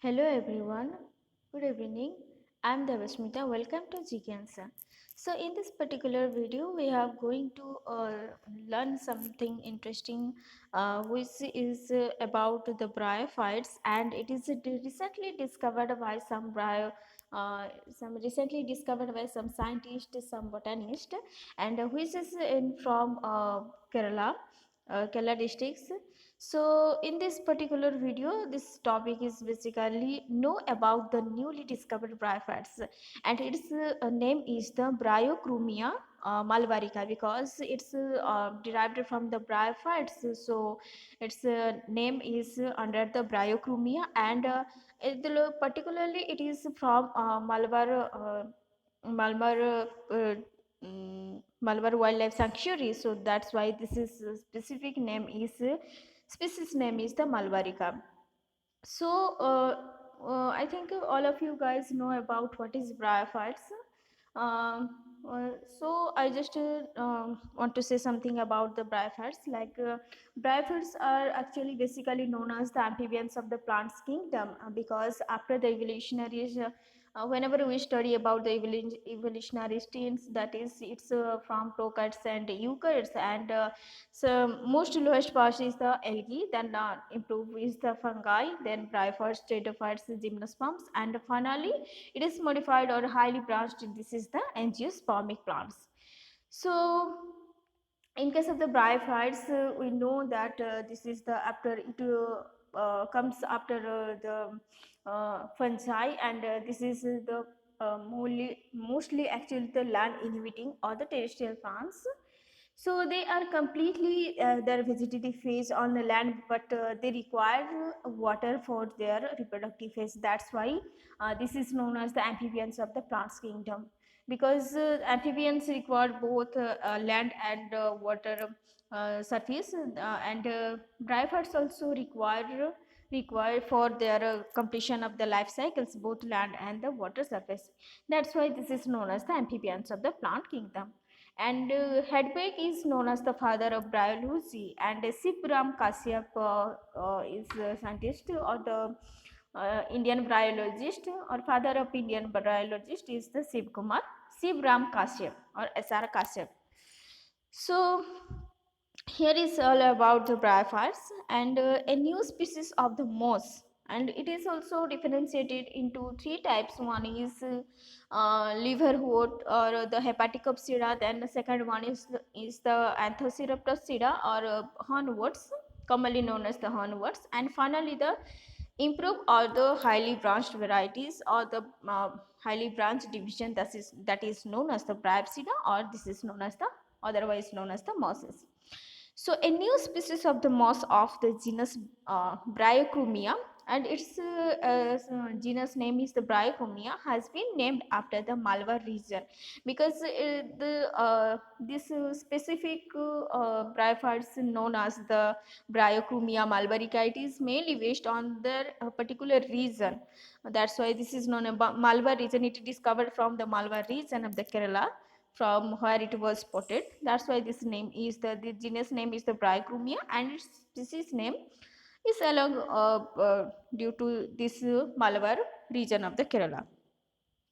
Hello everyone, good evening. I am Devasmita. Welcome to GKNSA. So in this particular video, we are going to learn something interesting, which is about the bryophytes, and it is recently discovered by some recently discovered by some scientists, some botanists, and which is in from Kerala districts. So in this particular video, this topic is basically know about the newly discovered bryophytes, and its name is the Bryochromia malvarica, because it's derived from the bryophytes. So its name is under the Bryochromia, and particularly it is from Malvar Malabar Wildlife Sanctuary. So that's why this is species name is the Malvarica. So I think all of you guys know about what is bryophytes. Um, so I just want to say something about the bryophytes. Bryophytes are actually basically known as the amphibians of the plants kingdom, because after the evolutionary whenever we study about the evolutionary stages, that is it's from prokaryotes and eukaryotes, and so most lowest part is the algae, then improve is the fungi, then bryophytes, pteridophytes, gymnosperms, and finally it is modified or highly branched. This is the angiospermic plants. So in case of the bryophytes, we know that this is the after it comes after the fungi, and this is the mostly actually the land inhabiting or the terrestrial plants. So they are completely their vegetative phase on the land, but they require water for their reproductive phase. That's why this is known as the amphibians of the plants kingdom, because amphibians require both land and water surface, and bryophytes also require for their completion of the life cycles both land and the water surface. That's why this is known as the amphibians of the plant kingdom. And Hedberg is known as the father of bryology, and Sibram Kashyap is a scientist or the Indian bryologist, or father of Indian bryologist is the Shiv Kumar, Shiv Ram Kashyap or SR Kashyap. So here is all about the bryophytes, and a new species of the moss, and it is also differentiated into three types. One is liverwort or the hepaticopsida, then the second one is the anthoceraptosida or hornworts, commonly known as the hornworts, and finally the improved or the highly branched varieties or the highly branched division, that is known as the bryopsida, or this is known as the otherwise known as the mosses. So a new species of the moss of the genus Bryochromia, and its genus name is the Bryochromia, has been named after the Malvar region, because this specific bryophytes known as the Bryochromia malvarica, it is mainly based on their particular region. That's why this is known about Malvar region. It is discovered from the Malvar region of the Kerala, from where it was spotted. That's why this name is the genus name is the Bryochromia, and its species name is along due to this Malabar region of the Kerala.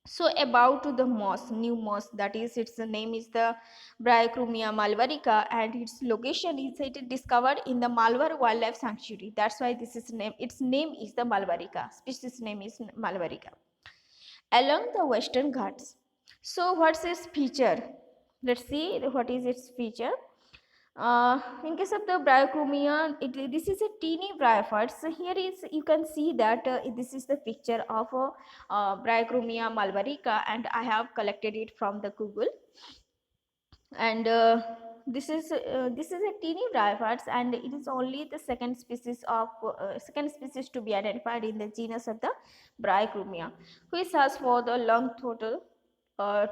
So about the moss, new moss, that is its name is the Bryochromia malvarica, and its location is it discovered in the Malvar Wildlife Sanctuary. That's why this is name. Its name is the malvarica. Species name is malvarica. Along the Western Ghats. So what's its feature? Let's see what is its feature. In case of the Bryochromia, this is a teeny bryophyte. So here is you can see that this is the picture of Bryochromia malvarica, and I have collected it from the Google. And this is a teeny bryophyte, and it is only the second species to be identified in the genus of the Bryochromia, which has for the long total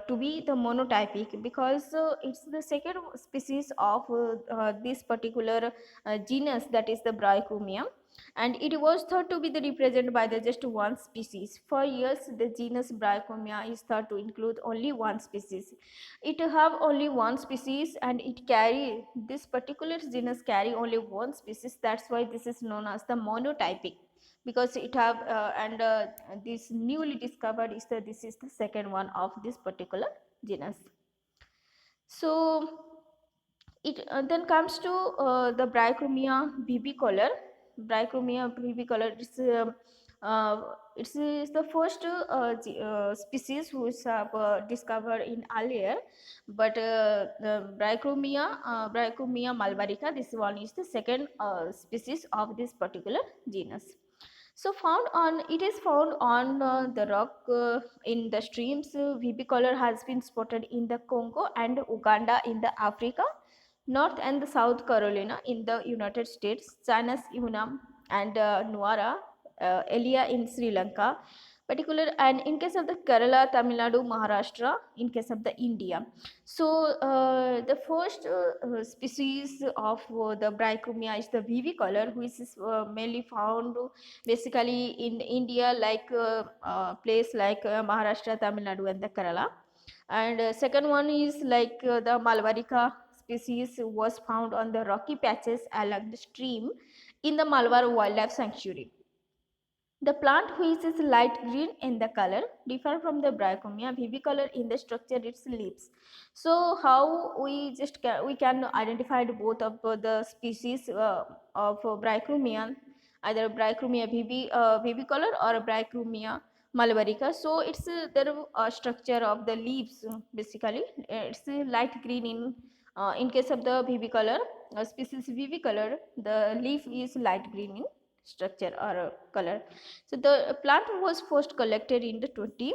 to be the monotypic, because it's the second species of this particular genus, that is the Bryochromia, and it was thought to be the represented by the just one species. For years, the genus Bryochromia is thought to include only one species. It have only one species, and it carry this particular genus carry only one species. That's why this is known as the monotypic, because it have and this newly discovered is this is the second one of this particular genus. So it then comes to the Bryochromis bibicolor. Bryochromis bibicolor uh, is the first species who is discovered in earlier, but the Bryochromis malvarica, this one is the second species of this particular genus. So found on it is found on the rock in the streams. Bibicolor has been spotted in the Congo and Uganda in the Africa, North and the South Carolina in the United States, China's Yunnan and Nuara, Elia in Sri Lanka, particular, and in case of the Kerala, Tamil Nadu, Maharashtra, in case of the India. So the first species of the Bryochromis is the bibicolor, which is mainly found basically in India, like place like Maharashtra, Tamil Nadu and the Kerala. And second one is like the Malvarica species was found on the rocky patches along the stream in the Malvar Wildlife Sanctuary. The plant, which is light green in the color, differ from the Bryochromis bibicolor in the structure its leaves. So how we can identify both of the species of Bryochromis, either Bryochromis bibicolor or Bryochromis malvarica. So it's their structure of the leaves basically. It's light green in case of the bibicolor species bibicolor. The leaf is light green in structure or color. So the plant was first collected in the 20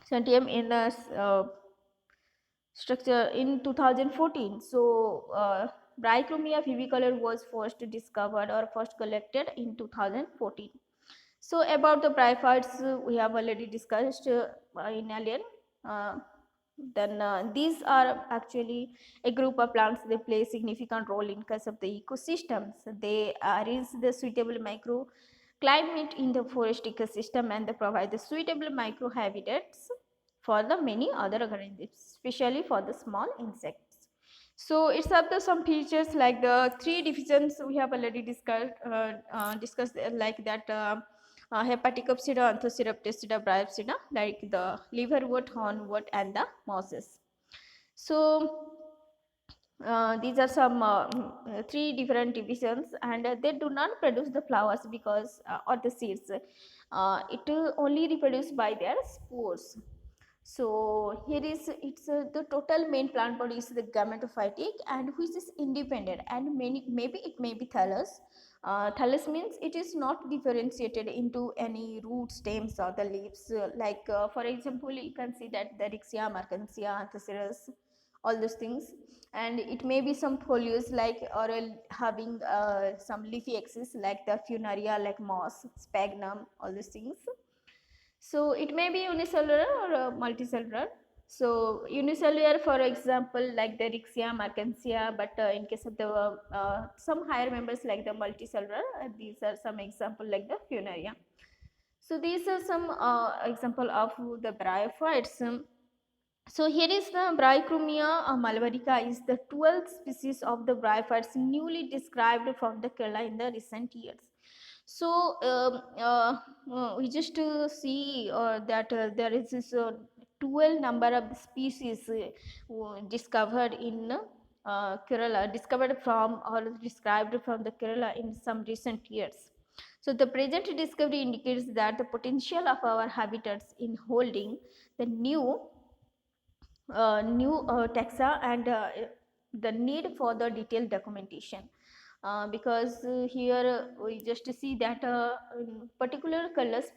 centium in a structure in 2014. So Bryochromis bibicolor was first discovered or first collected in 2014. So about the bryophytes we have already discussed in earlier. Then these are actually a group of plants. They play a significant role in case of the ecosystems. They arrange the suitable microclimate in the forest ecosystem and they provide the suitable microhabitats for the many other organisms, especially for the small insects. So it's up to some features like the three divisions we have already discussed like that. Hepaticopsida, Anthoceraptida, Bryopsida, like the liverwort, hornwort and the mosses. So these are some three different divisions and they do not produce the flowers because or the seeds. It only reproduce by their spores. So here is it's the total main plant body is the gametophytic and which is independent and maybe it may be thallus. Thallus means it is not differentiated into any root stems or the leaves. Like for example, you can see that the Rixia, Markansia, Anthocerus, all those things, and it may be some folios like or having some leafy axis like the Funaria, like moss, sphagnum, all these things. So it may be unicellular or multicellular. So unicellular, for example, like the Rixia, Markansia, but in case of the some higher members like the multicellular, these are some example like the Funaria. So these are some example of the bryophytes. So here is the Bryochromis malvarica is the 12th species of the bryophytes newly described from the Kerala in the recent years. So we just see that there is this 12 number of species discovered in Kerala, discovered from or described from the Kerala in some recent years. So the present discovery indicates that the potential of our habitats in holding the new taxa and the need for the detailed documentation. Because here we just see that in particular colors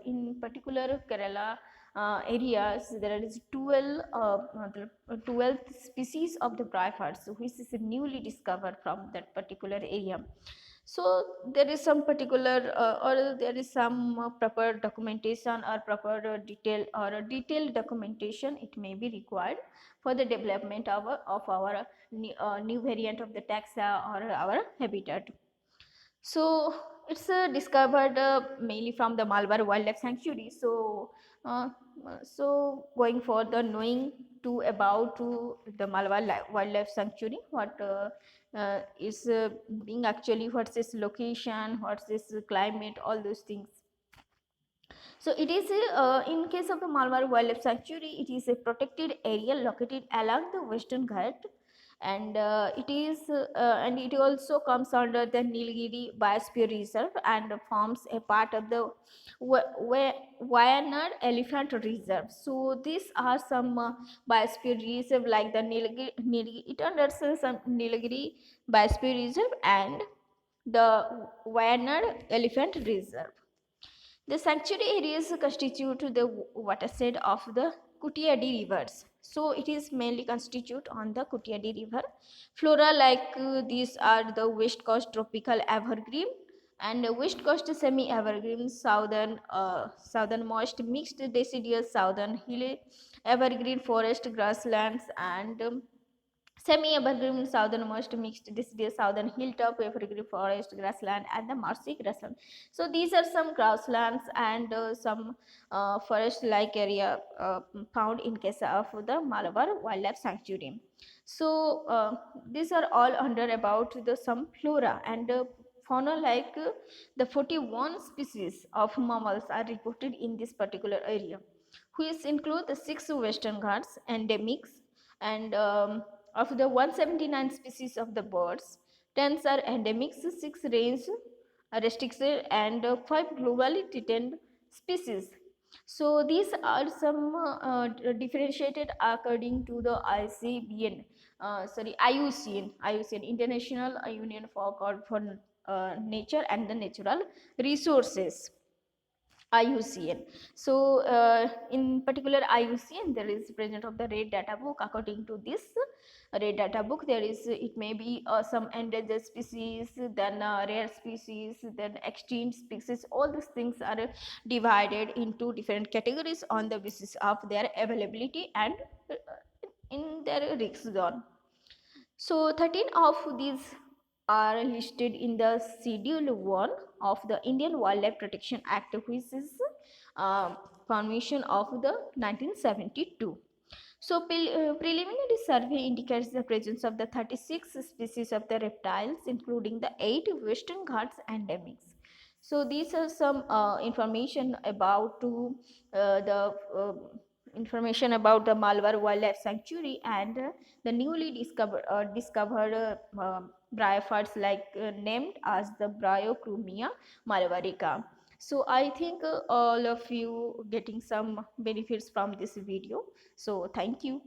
in particular Kerala areas there is 12 species of the bryophytes which is newly discovered from that particular area. So there is some particular or there is some proper documentation or proper detail or a detailed documentation it may be required for the development of our new variant of the taxa or our habitat. So it's discovered mainly from the Malabar Wildlife Sanctuary. So going for the knowing to about the Malabar Wildlife Sanctuary, what is being actually, what's its location, what's its climate, all those things. So it is in case of the Malabar Wildlife Sanctuary, it is a protected area located along the Western Ghat, and it also comes under the Nilgiri Biosphere Reserve and forms a part of the Wayanad Elephant Reserve. So these are some biosphere reserve like the Nilgiri, it under some Nilgiri Biosphere Reserve and the Wayanad Elephant Reserve. The sanctuary areas constitute the watershed of the Kutiyadi rivers. So it is mainly constitute on the Kutiyadi river. Flora like these are the west coast tropical evergreen and west coast semi-evergreen, southernmost mixed deciduous southern hill evergreen forest grasslands and semi-evergreen southernmost mixed deciduous southern hilltop evergreen forest grassland and the marshy grassland. So these are some grasslands and some forest like area found in case of the Malabar Wildlife Sanctuary. So these are all under about the some flora and fauna like the 41 species of mammals are reported in this particular area, which include the 6 Western Ghats endemics and of the 179 species of the birds, 10 are endemics, 6 range restricted and 5 globally threatened species. So these are some differentiated according to the IUCN, International Union for Nature and the Natural Resources. IUCN. So in particular IUCN there is present of the red data book. According to this red data book, there is, it may be some endangered species, then rare species, then extinct species. All these things are divided into different categories on the basis of their availability and in their risk zone. So 13 of these are listed in the Schedule 1 of the Indian Wildlife Protection Act, which is convention of the 1972. So preliminary survey indicates the presence of the 36 species of the reptiles, including the 8 Western Ghats endemics. So these are some information about the information about the Malabar Wildlife Sanctuary and the newly discovered bryophores like named as the Bryochromia malabarica. So I think all of you getting some benefits from this video. So thank you.